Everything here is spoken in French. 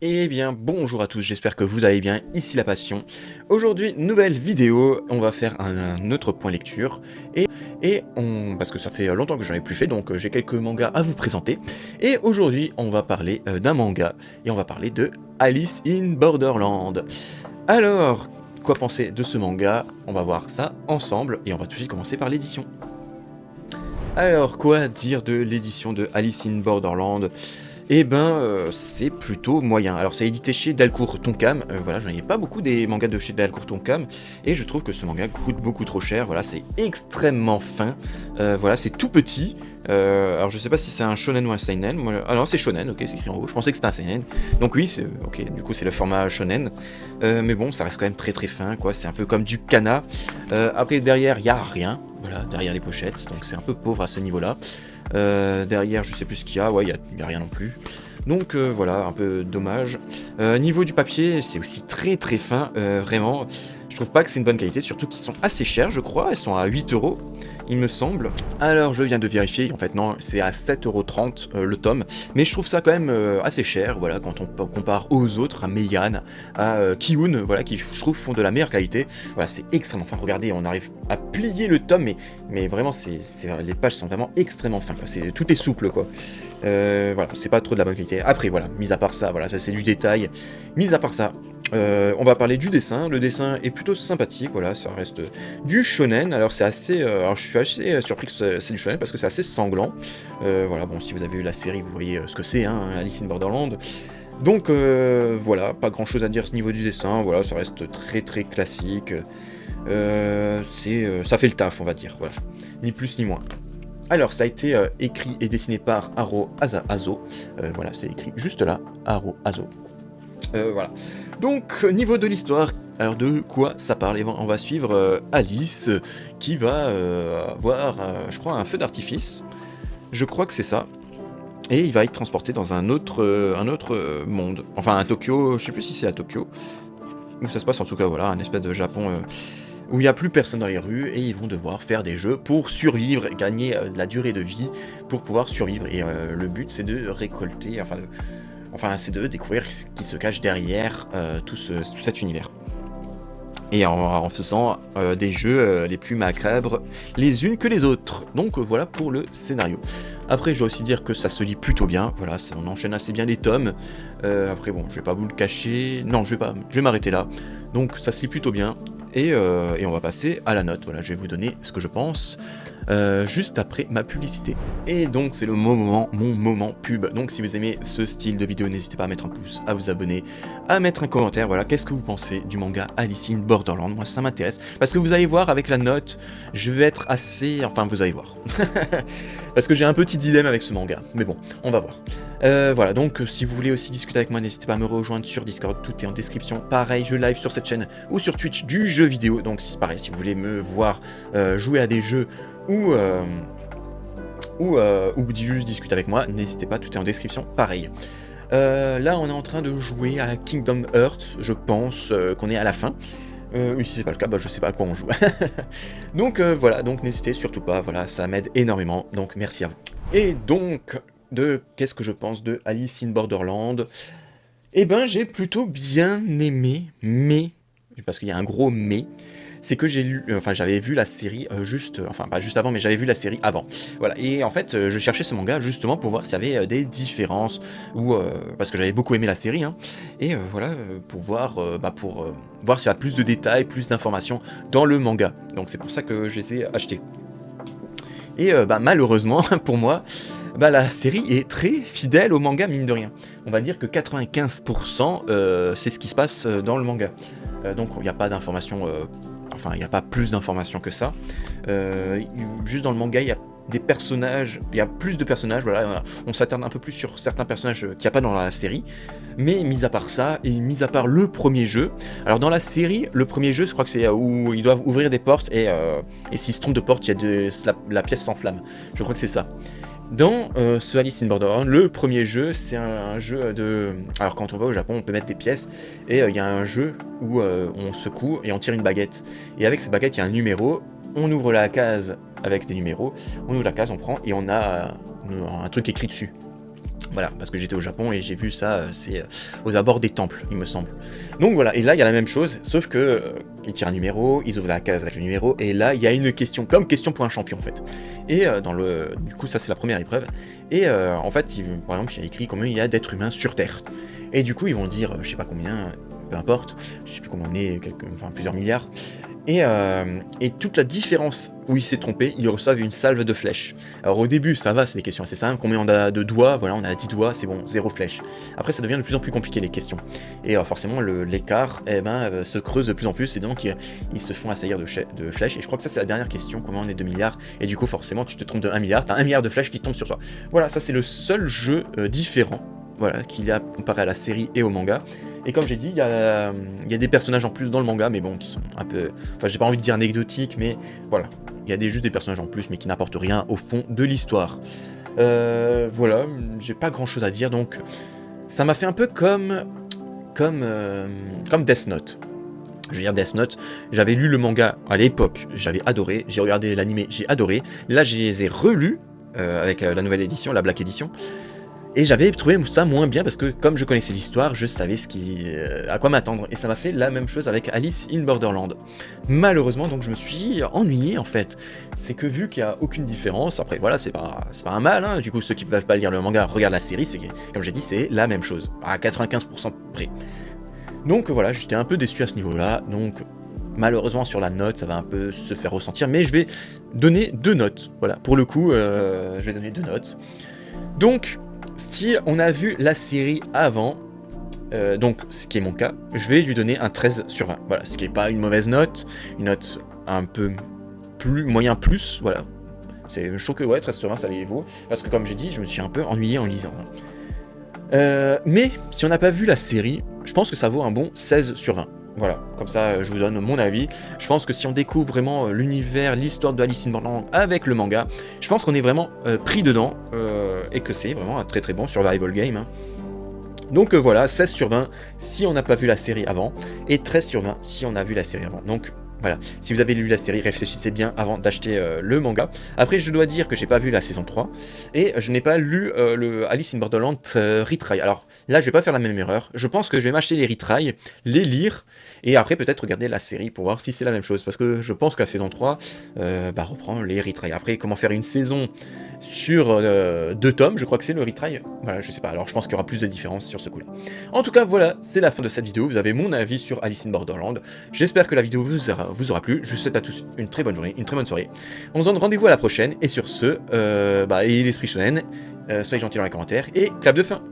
Eh bien, bonjour à tous, j'espère que vous allez bien, ici La Passion. Aujourd'hui, nouvelle vidéo, on va faire un autre point lecture. Parce que ça fait longtemps que j'en ai plus fait, donc j'ai quelques mangas à vous présenter. Et aujourd'hui, on va parler d'un manga, et on va parler de Alice in Borderland. Alors, quoi penser de ce manga? On va voir ça ensemble, et on va tout de suite commencer par l'édition. Alors, quoi dire de l'édition de Alice in Borderland? Eh ben, c'est plutôt moyen. Alors, c'est édité chez Delcourt Tonkam. Voilà, j'en ai pas beaucoup des mangas de chez Delcourt Tonkam. Et je trouve que ce manga coûte beaucoup trop cher. Voilà, c'est extrêmement fin. Voilà, c'est tout petit. Alors, je sais pas si c'est un shonen ou un seinen. Ah non, c'est shonen, ok, c'est écrit en haut. Je pensais que c'était un seinen. Donc, oui, c'est ok, du coup, c'est le format shonen. Mais bon, ça reste quand même très très fin, quoi. C'est un peu comme du kana. Après, derrière, il y a rien. Voilà, derrière les pochettes. Donc, c'est un peu pauvre à ce niveau-là. Derrière, je sais plus ce qu'il y a, ouais, il y a rien non plus. Donc voilà, un peu dommage. Niveau du papier, c'est aussi très très fin, vraiment. Je trouve pas que c'est une bonne qualité, surtout qu'ils sont assez chers, je crois. Ils sont à 8 euros, il me semble. Alors, je viens de vérifier, en fait, non, c'est à 7,30 € le tome. Mais je trouve ça quand même assez cher, voilà, quand on compare aux autres, à Meian, à Kiun, voilà, qui, je trouve, font de la meilleure qualité. Voilà, c'est extrêmement fin. Regardez, on arrive à plier le tome, mais vraiment, les pages sont vraiment extrêmement fins, quoi. Tout est souple, quoi. Voilà, c'est pas trop de la bonne qualité. Après, voilà, mis à part ça, voilà, ça c'est du détail. Mis à part ça, on va parler du dessin. Le dessin est plutôt sympathique, voilà, ça reste du shonen. Alors c'est assez, alors je suis assez surpris que c'est du shonen parce que c'est assez sanglant. Voilà, bon, si vous avez vu la série, vous voyez ce que c'est, hein, Alice in Borderland. Donc voilà, pas grand chose à dire à ce niveau du dessin. Voilà, ça reste très très classique. Ça fait le taf, on va dire. Voilà, ni plus ni moins. Alors, ça a été écrit et dessiné par Haro Azo. Voilà, c'est écrit juste là, Haro Azo. Voilà. Donc, niveau de l'histoire, alors de quoi ça parle? On va suivre Alice qui va avoir, je crois, un feu d'artifice. Je crois que c'est ça. Et il va être transporté dans un autre monde. Enfin, à Tokyo, je sais plus si c'est à Tokyo. Où ça se passe en tout cas, voilà, un espèce de Japon où il n'y a plus personne dans les rues et ils vont devoir faire des jeux pour survivre, gagner de la durée de vie pour pouvoir survivre. Et le but c'est de récolter, c'est de découvrir ce qui se cache derrière tout cet univers. Et en faisant des jeux les plus macabres les unes que les autres. Donc voilà pour le scénario. Après, je dois aussi dire que ça se lit plutôt bien. Voilà, on enchaîne assez bien les tomes. Après, bon, je vais pas vous le cacher. Non, je vais m'arrêter là. Donc ça se lit plutôt bien. Et on va passer à la note. Voilà, je vais vous donner ce que je pense juste après ma publicité. Et donc c'est mon moment pub. Donc si vous aimez ce style de vidéo, n'hésitez pas à mettre un pouce, à vous abonner, à mettre un commentaire. Voilà, qu'est-ce que vous pensez du manga Alice in Borderland? Moi ça m'intéresse. Parce que vous allez voir avec la note, je vais être assez... Enfin vous allez voir. Parce que j'ai un petit dilemme avec ce manga. Mais bon, on va voir. Voilà, donc si vous voulez aussi discuter avec moi, n'hésitez pas à me rejoindre sur Discord, tout est en description. Pareil, je live sur cette chaîne ou sur Twitch du jeu vidéo, donc c'est pareil, si vous voulez me voir jouer à des jeux ou juste discuter avec moi, n'hésitez pas, tout est en description, pareil. Là, on est en train de jouer à Kingdom Hearts, je pense qu'on est à la fin. Si c'est pas le cas, bah, je sais pas à quoi on joue. Donc voilà, donc n'hésitez surtout pas, voilà, ça m'aide énormément, donc merci à vous. Et donc, qu'est-ce que je pense de Alice in Borderland? Eh ben, j'ai plutôt bien aimé, mais, parce qu'il y a un gros mais, c'est que j'avais vu la série pas juste avant, mais j'avais vu la série avant. Voilà, et en fait, je cherchais ce manga justement pour voir s'il y avait des différences, parce que j'avais beaucoup aimé la série, hein, et voilà, pour voir, voir s'il y a plus de détails, plus d'informations dans le manga. Donc c'est pour ça que je les ai achetés. Et malheureusement, pour moi, la série est très fidèle au manga, mine de rien. On va dire que 95%, c'est ce qui se passe dans le manga. Donc il n'y a pas d'informations, il n'y a pas plus d'informations que ça. Juste dans le manga, il y a des personnages, il y a plus de personnages, voilà, on s'attarde un peu plus sur certains personnages qu'il n'y a pas dans la série. Mais mis à part ça, et mis à part le premier jeu, alors dans la série, le premier jeu, je crois que c'est où ils doivent ouvrir des portes, et s'ils se trompent de porte, il y a la pièce s'enflamme. Je crois que c'est ça. Dans ce Alice in Borderland, le premier jeu, c'est un jeu de... Alors quand on va au Japon, on peut mettre des pièces, et il y a un jeu où on secoue et on tire une baguette. Et avec cette baguette, il y a un numéro, on ouvre la case avec des numéros, on ouvre la case, on prend, et on a un truc écrit dessus. Voilà, parce que j'étais au Japon et j'ai vu ça, c'est aux abords des temples, il me semble. Donc voilà, et là il y a la même chose, sauf que ils tirent un numéro, ils ouvrent la case avec le numéro, et là il y a une question, comme question pour un champion en fait. Et du coup ça c'est la première épreuve, et en fait, par exemple, il y a écrit combien il y a d'êtres humains sur Terre. Et du coup ils vont dire, je sais pas combien, peu importe, je sais plus combien on est, enfin plusieurs milliards. Et toute la différence où il s'est trompé, ils reçoivent une salve de flèches. Alors au début, ça va, c'est des questions assez simples. Combien on a de doigts? Voilà, on a 10 doigts, c'est bon, 0 flèche. Après, ça devient de plus en plus compliqué les questions. Et forcément, l'écart se creuse de plus en plus, et donc ils se font assaillir de flèches. Et je crois que ça, c'est la dernière question, combien on est 2 milliards. Et du coup, forcément, tu te trompes de 1 milliard, t'as 1 milliard de flèches qui tombent sur toi. Voilà, ça c'est le seul jeu différent, voilà, qu'il y a comparé à la série et au manga. Et comme j'ai dit, il y a des personnages en plus dans le manga, mais bon, qui sont un peu... Enfin, j'ai pas envie de dire anecdotiques, mais voilà. Il y a juste des personnages en plus, mais qui n'apportent rien au fond de l'histoire. Voilà, j'ai pas grand chose à dire, donc... Ça m'a fait un peu comme Death Note. Je veux dire, Death Note, j'avais lu le manga à l'époque, j'avais adoré. J'ai regardé l'anime, j'ai adoré. Là, je les ai relus avec la nouvelle édition, la Black Edition. Et j'avais trouvé ça moins bien parce que comme je connaissais l'histoire, je savais à quoi m'attendre. Et ça m'a fait la même chose avec Alice in Borderland. Malheureusement, donc je me suis ennuyé en fait. C'est que vu qu'il n'y a aucune différence, après voilà, c'est pas un mal, hein. Du coup, ceux qui ne peuvent pas lire le manga, regardent la série, comme j'ai dit, c'est la même chose, à 95% près. Donc voilà, j'étais un peu déçu à ce niveau-là, donc... Malheureusement sur la note, ça va un peu se faire ressentir, mais je vais donner 2 notes. Voilà, pour le coup, je vais donner 2 notes. Donc, si on a vu la série avant, donc ce qui est mon cas, je vais lui donner un 13 sur 20. Voilà, ce qui n'est pas une mauvaise note, une note un peu moyen plus, voilà. Je trouve que ouais, 13 sur 20 ça les vaut, parce que comme j'ai dit, je me suis un peu ennuyé en lisant. Mais si on n'a pas vu la série, je pense que ça vaut un bon 16 sur 20. Voilà, comme ça je vous donne mon avis. Je pense que si on découvre vraiment l'univers, l'histoire de Alice in Borderland avec le manga, je pense qu'on est vraiment pris dedans et que c'est vraiment un très très bon survival game. Hein. Donc voilà, 16 sur 20 si on n'a pas vu la série avant, et 13 sur 20 si on a vu la série avant. Donc voilà, si vous avez lu la série, réfléchissez bien avant d'acheter le manga. Après, je dois dire que j'ai pas vu la saison 3, et je n'ai pas lu le Alice in Borderland retry. Alors là, je vais pas faire la même erreur. Je pense que je vais m'acheter les retry, les lire, et après peut-être regarder la série pour voir si c'est la même chose. Parce que je pense que la saison 3 reprend les retry. Après, comment faire une saison sur 2 tomes, je crois que c'est le retry. Voilà, je sais pas, alors je pense qu'il y aura plus de différence sur ce coup-là. En tout cas, voilà, c'est la fin de cette vidéo. Vous avez mon avis sur Alice in Borderland. J'espère que la vidéo vous aura plu. Je vous souhaite à tous une très bonne journée, une très bonne soirée. On se donne rendez-vous à la prochaine, et sur ce, et l'esprit shonen, soyez gentils dans les commentaires, et clap de fin.